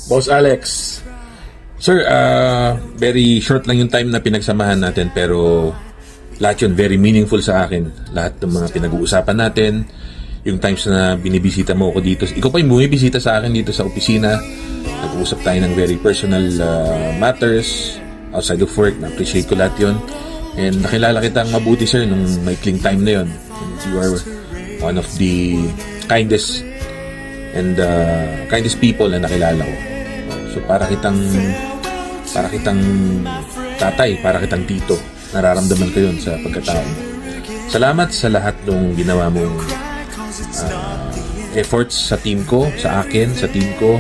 Boss Alex, sir, very short lang yung time na pinagsamahan natin pero lahat yun very meaningful sa akin. Lahat ng mga pinag-uusapan natin, yung times na binibisita mo ako dito. Ikaw pa yung bumibisita sa akin dito sa opisina. Nag-uusap tayo ng very personal matters outside of work. Na-appreciate ko lahat yun. And nakilala kitang mabuti, sir, nung maikling time na yun. And you are one of the kindest and kindest people na nakilala ko. So para kitang tatay, para kitang tito. Nararamdaman ko yun sa pagkatao. Salamat sa lahat ng ginawa mong efforts sa team ko, sa akin, sa team ko,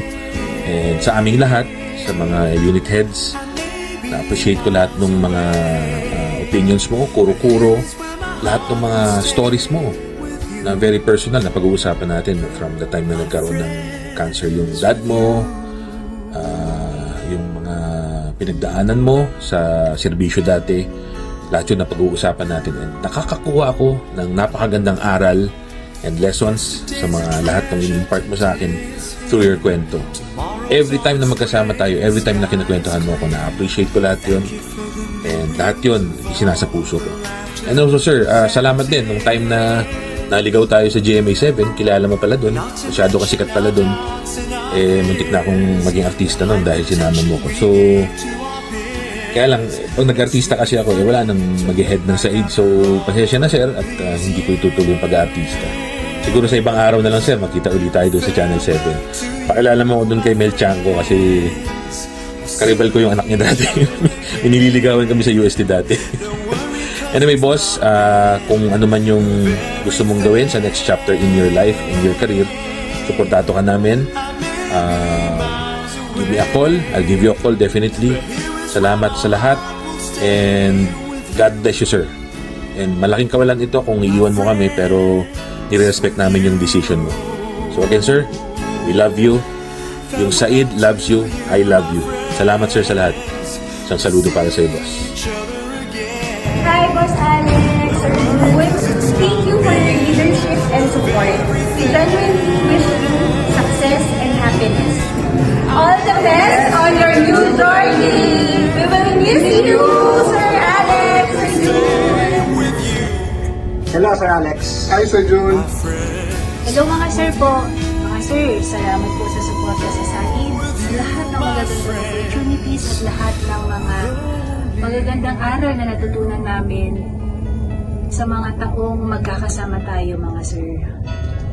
and sa aming lahat, sa mga unit heads. Na-appreciate ko lahat ng mga opinions mo, kuro-kuro, lahat ng mga stories mo na very personal na pag-uusapan natin from the time na nagkaroon ng cancer yung dad mo, yung mga pinagdaanan mo sa serbisyo dati, lahat yun na pag-uusapan natin. And nakakakuha ako ng napakagandang aral and lessons sa mga lahat ng in-impart mo sa akin through your kwento. Every time na magkasama tayo, every time na kinakwentuhan mo ako, na-appreciate ko lahat yun. And lahat yun, isinasa puso ko. And also, sir, salamat din nung time na naligaw tayo sa GMA7, kilala mo pala dun, masyado ka sikat pala dun. Muntik na akong maging artista nun dahil sinama mo ko. So, kaya lang, pag nag-artista kasi ako, wala nang mag-head ng said. So, pasensya na, sir, at hindi ko itutuloy yung pag-artista. Siguro sa ibang araw na lang, sir, makita ulit tayo doon sa Channel 7. Pakilala mo ako doon kay Mel Chanco kasi karibal ko yung anak niya dati. Inililigawan kami sa UST dati. Anyway, boss, kung ano man yung gusto mong gawin sa next chapter in your life, in your career, supportato ka namin. Give me a call. I'll give you a call, definitely. Salamat sa lahat. And God bless you, sir. And malaking kawalan ito kung iiwan mo kami, pero nire-respect namin yung decision mo. So again, sir, we love you. Yung Said loves you. I love you. Salamat, sir, sa lahat. Isang saludo para sa iyo, boss. Hi, Boss Alex. Thank you for your leadership and support. We genuinely wish you success and happiness. All the best on your new journey. We will miss you, Sir Alex. Sir June. Hello, Sir Alex. Hi, Sir June. Hello mga sir po. Mga sir, salamat po sa suporta sa SAID, sa lahat ng magagandang opportunities at lahat ng mga magagandang aral na natutunan namin sa mga taong magkakasama tayo, mga sir.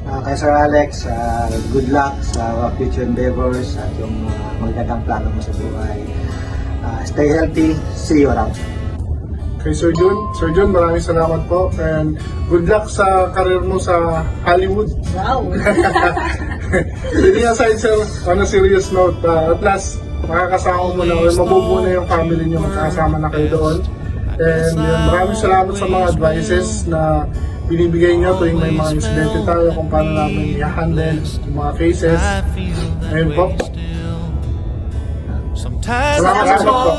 Kay Sir Alex, good luck sa future endeavors at yung magandang plano mo sa buhay. Stay healthy. See you around. Kay Sir June, maraming salamat po and good luck sa career mo sa Hollywood. Wow! Hindi aside, sir, on a serious note, at last, makakasama mo na or mabubuo na yung family niyo, magkakasama na kayo doon. And maraming salamat sa mga advices na binibigay niyo tuwing may mga insidente tayo kung paano namin i-handle yung mga cases. Ayun po. Salamat po.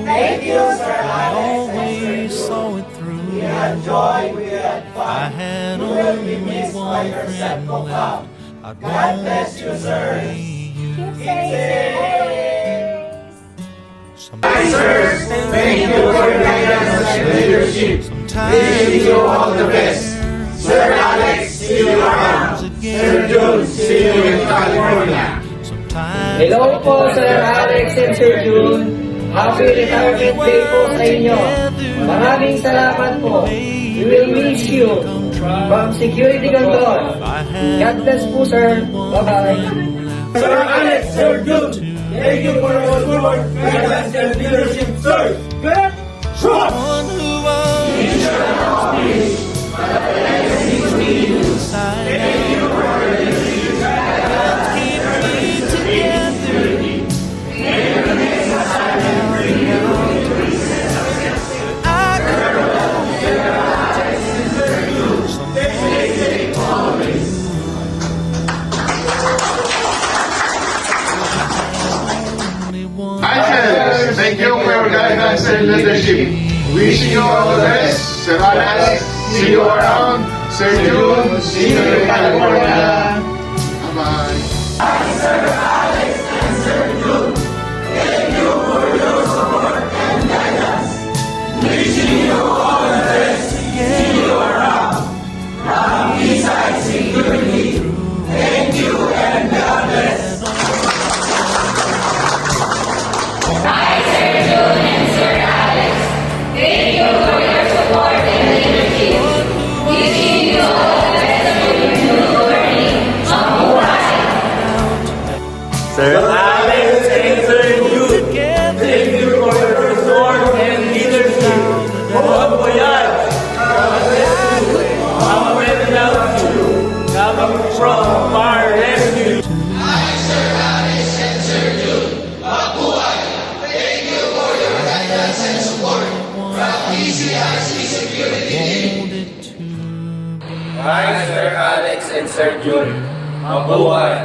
Thank you, Sir Alex. Saw it through. We had joy, we had fun. I had only one friend left. God bless you, sir. Keep safe. Hi, sir. Thank you for your guidance and leadership. Wishing you all the best. Sir Alex, see you around. Sir June, see you in California. Hello po, Sir Alex and Sir June. Happy Retirement Day po sa inyo. Maraming salamat po. We will miss you from Security Control. God bless po, sir. Bye-bye. Sir Alex, Sir June, thank you for your support, guidance, and leadership, sir. Get shot! Hi, sir. Thank you for your guidance and leadership. Wishing you all the best. Sir Alex, see you around. Sir June, see you in California. Bye-bye. Alex and Sir June. Thank you for your support and leadership. Buwan po yan. Mama Mary loves you. Coming from Fire Rescue. Hi, Sir Alex and Sir June. Mabuhay.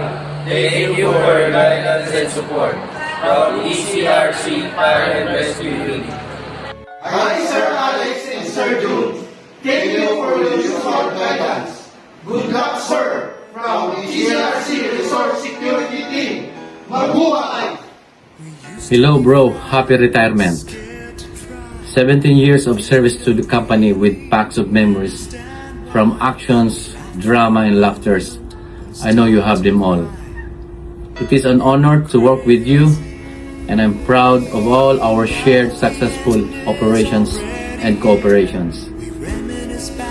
Thank you for your guidance and support from ECRC Fire and Rescue Unit. Hi, Sir Alex and Sir June. Thank you for your support guidance. Good luck, sir, from ECRC Resort Security Team. Mabuhay! Hello bro, happy retirement. 17 years of service to the company with packs of memories from actions, drama and laughters. I know you have them all. It is an honor to work with you and I'm proud of all our shared successful operations and cooperations.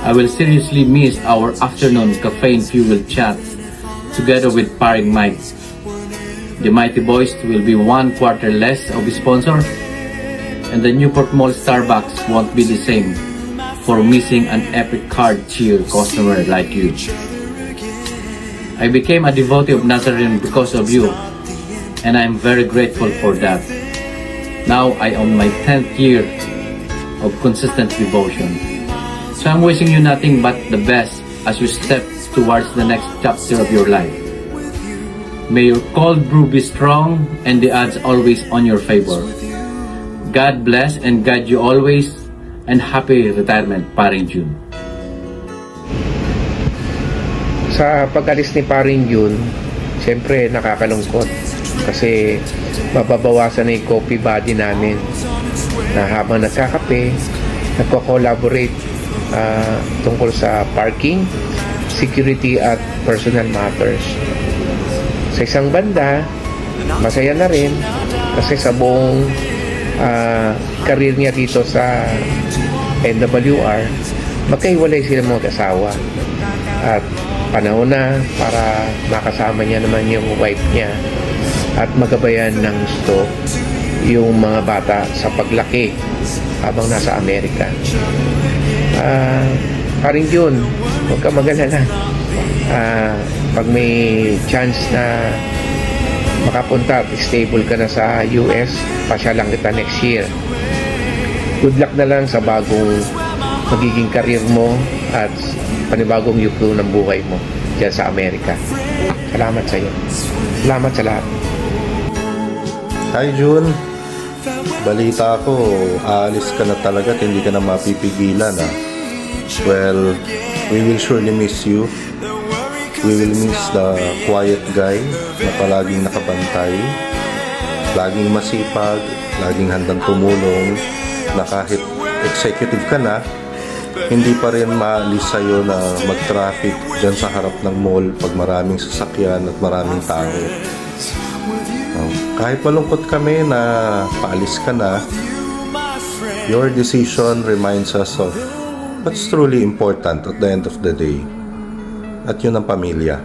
I will seriously miss our afternoon caffeine-fueled chats together with Paring Mike. The Mighty Boys will be 1 quarter less of a sponsor, and the Newport Mall Starbucks won't be the same for missing an epic card cheer customer like you. I became a devotee of Nazarene because of you, and I'm very grateful for that. Now I am on my 10th year of consistent devotion. So I'm wishing you nothing but the best as you step towards the next chapter of your life. May your cold brew be strong and the odds always on your favor. God bless and guide you always, and happy retirement, Paring June. Sa pag-alis ni Paring June, siyempre nakakalungkot kasi mababawasan na yung coffee body namin na habang nagkakape, nagko-collaborate tungkol sa parking, security at personal matters. Sa isang banda, masaya na rin kasi sa buong career niya dito sa NWR, magkahiwalay sila mga asawa at panahon na para makasama niya naman yung wife niya at magabayan ng gusto yung mga bata sa paglaki habang nasa Amerika. Paring June, huwag ka mag-alala. Pag may chance na makapunta at stable ka na sa US, pasyalan kita next year. Good luck na lang sa bagong magiging karir mo at panibagong yugto ng buhay mo dyan sa Amerika. Salamat sa iyo. Salamat sa lahat. Hi June, balita ko, aalis ka na talaga at hindi ka na mapipigilan ah. Well, we will surely miss you. We will miss the quiet guy na palaging nakabantay, laging masipag, laging handang tumulong, na kahit executive ka na, hindi pa rin maalis sa'yo na mag-traffic dyan sa harap ng mall pag maraming sasakyan at maraming tao. Kahit malungkot kami na paalis ka na, your decision reminds us of what's truly important at the end of the day. At yun ang pamilya.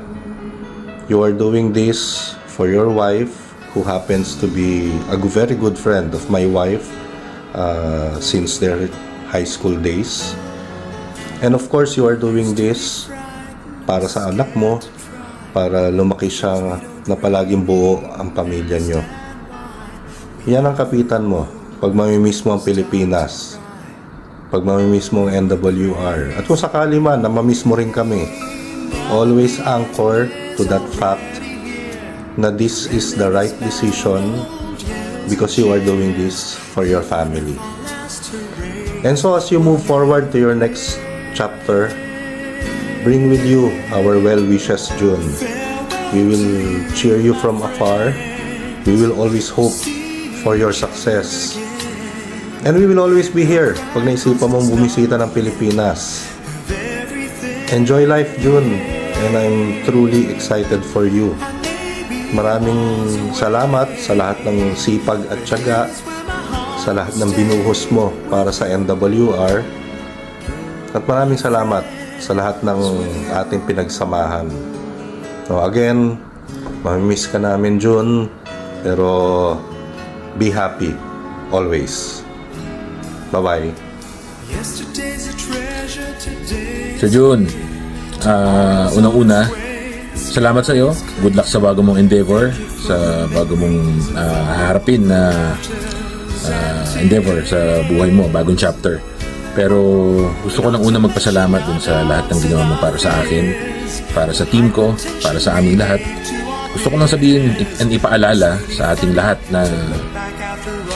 You are doing this for your wife, who happens to be a very good friend of my wife since their high school days. And of course, you are doing this para sa anak mo, para lumaki siya na palaging buo ang pamilya nyo. Yan ang kapitan mo pag mamimiss mo ang Pilipinas, pag mamimiss mo ang NWR. At kung sakali man na mamiss mo rin kami, always anchor to that fact na this is the right decision because you are doing this for your family. And so as you move forward to your next chapter, bring with you our well wishes, June. We will cheer you from afar. We will always hope for your success. And we will always be here pag naisipan mong bumisita ng Pilipinas. Enjoy life, June. And I'm truly excited for you. Maraming salamat sa lahat ng sipag at tiyaga, sa lahat ng binuhos mo para sa NWR. At maraming salamat sa lahat ng ating pinagsamahan. So again, mamimiss ka namin, June. Pero be happy always. Bye-bye. Sir Jun, unang-una, salamat sa iyo. Good luck sa bago mong endeavor, sa bago mong haharapin na endeavor sa buhay mo, bagong chapter. Pero gusto ko lang una magpasalamat dun sa lahat ng ginawa mo para sa akin, para sa team ko, para sa aming lahat. Gusto ko lang sabihin and ipaalala sa ating lahat na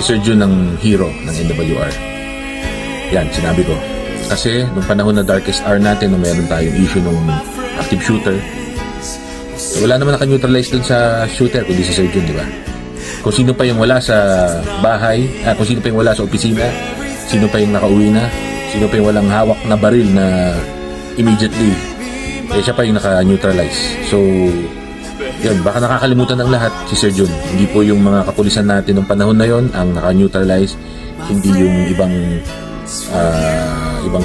si Sir Jun ang hero ng NWR. Yan, sinabi ko. Kasi nung panahon na darkest hour natin, nung meron tayong issue nung active shooter, wala naman naka-neutralize dun sa shooter kundi si Sir Jun, di ba? Kung sino pa yung wala sa bahay, kung sino pa yung wala sa opisina, sino pa yung nakauwi na, sino pa yung walang hawak na baril na immediately, siya pa yung naka-neutralize. So, yun, baka nakakalimutan ng lahat si Sir Jun. Hindi po yung mga kapulisan natin ng panahon na yon ang naka-neutralize, hindi yung ibang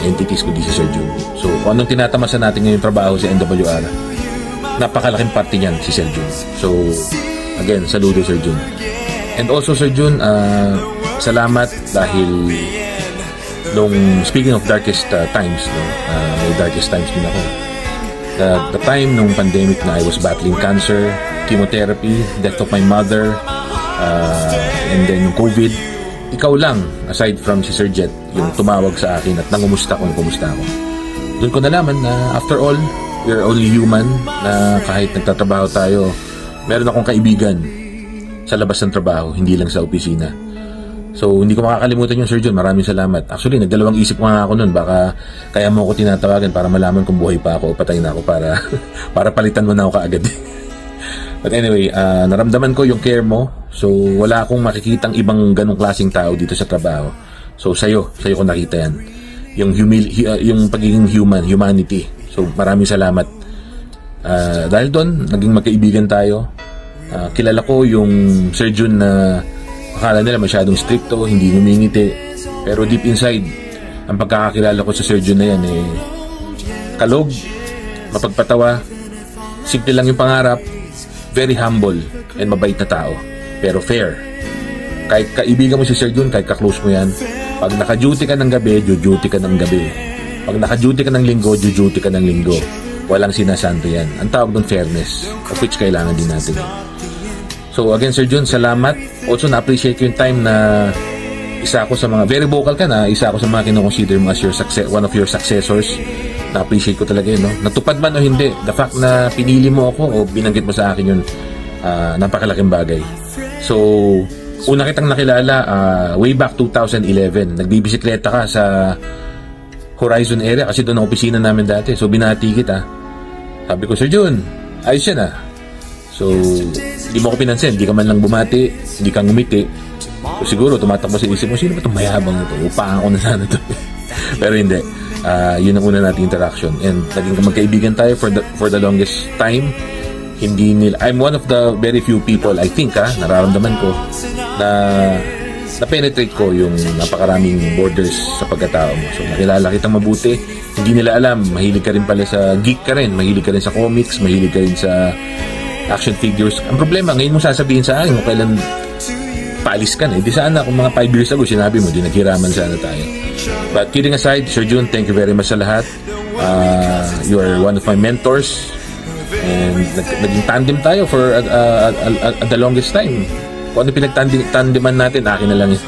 entities kundi si Sir Jun. So, kung anong tinatamasa natin ngayong trabaho sa NWR, napakalaking parte niyan si Sir Jun. So, again, saludo Sir Jun. And also Sir Jun, salamat dahil speaking of darkest times, no, may darkest times din ako. The time nung pandemic na I was battling cancer, chemotherapy, death of my mother, and then yung COVID, ikaw lang, aside from si Sir Jet, yung tumawag sa akin at nangumusta kung kumusta ako. Doon ko nalaman na after all, we're only human, na kahit nagtatrabaho tayo, meron akong kaibigan sa labas ng trabaho, hindi lang sa opisina. So, hindi ko makakalimutan yung Sir Jun. Maraming salamat. Actually, nagdalawang isip nga ako nun. Baka kaya mo ako tinatawagan para malaman kung buhay pa ako o patay na ako para palitan mo na ako kaagad. But anyway, naramdaman ko yung care mo. So, wala akong makikitang ibang ganong klaseng tao dito sa trabaho. So, sa'yo ko nakita yan. Yung pagiging humanity. So, maraming salamat. Dahil doon, naging magkaibigan tayo. Kilala ko yung Sir Jun na akala nila masyadong stricto, hindi ngumingiti. Pero deep inside, ang pagkakakilala ko sa Sir Jun na yan kalog, mapagpatawa, simple lang yung pangarap, very humble and mabait na tao, pero fair. Kahit kaibigan mo si Sir Jun, kahit ka-close mo yan, pag naka-duty ka ng gabi, duty ka ng gabi. Pag naka-duty ka ng linggo, duty ka ng linggo. Walang sinasanto yan. Ang tawag doon fairness, of which kailangan din natin. So again, Sir Jun, salamat. Also, na-appreciate ko yung time na isa ako sa mga, very vocal ka na, isa ako sa mga kinoconsider mo as one of your successors. Na-appreciate ko talaga yun, no? Natupad man o hindi, the fact na pinili mo ako o binanggit mo sa akin yun, napakalaking bagay. So, una kitang nakilala, way back 2011, nagbibisikleta ka sa Horizon area kasi doon ang opisina namin dati. So, binati kita. Sabi ko, Sir Jun, ayos yan So, hindi mo ko pinansin, hindi ka man lang bumati, hindi ka ngumiti. So, siguro, tumatakbo sa isip mo, sino ba itong mayabang ito? Upahan ko na sana ito. Pero hindi. Yun ang una nating interaction. And naging magkaibigan tayo for the longest time. I'm one of the very few people, I think, nararamdaman ko, na penetrate ko yung napakaraming borders sa pagkatao mo. So, nakilala kitang mabuti. Hindi nila alam, mahilig ka rin pala sa geek ka rin, mahilig ka rin sa comics, mahilig ka rin sa action figures. Ang problema, ngayon mo sasabihin sa akin kung kailan paalis ka na. Di sana kung mga 5 years ago sinabi mo, di naghiraman sana tayo. But kidding aside, Sir Jun, thank you very much sa lahat. You are one of my mentors. And naging tandem tayo for the longest time. Kung ano pinagtandeman natin, akin na lang yun.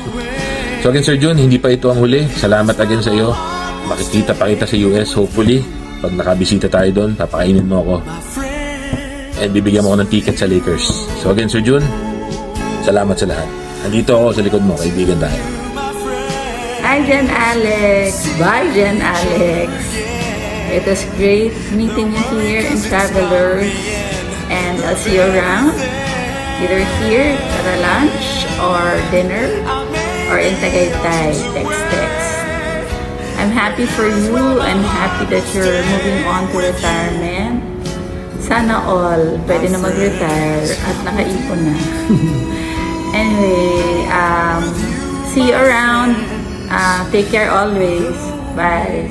So again, Sir Jun, hindi pa ito ang huli. Salamat again sa iyo. Makikita pa kita sa US, hopefully. Pag nakabisita tayo doon, papakainin mo ako. And bibigyan mo ako ng ticket sa Lakers. So again, Sir Jun, salamat sa lahat. Andito ako sa likod mo, kaibigan tayo. Hi, Jen Alex. Bye, Jen Alex. It was great meeting you here in Travelers. And I'll see you around. Either here at a lunch or dinner or in Tagaytay. Text. I'm happy for you. I'm happy that you're moving on to retirement. Sana all pwede na mag-retire at nakaipon na. Anyway, see you around. Take care always. Bye.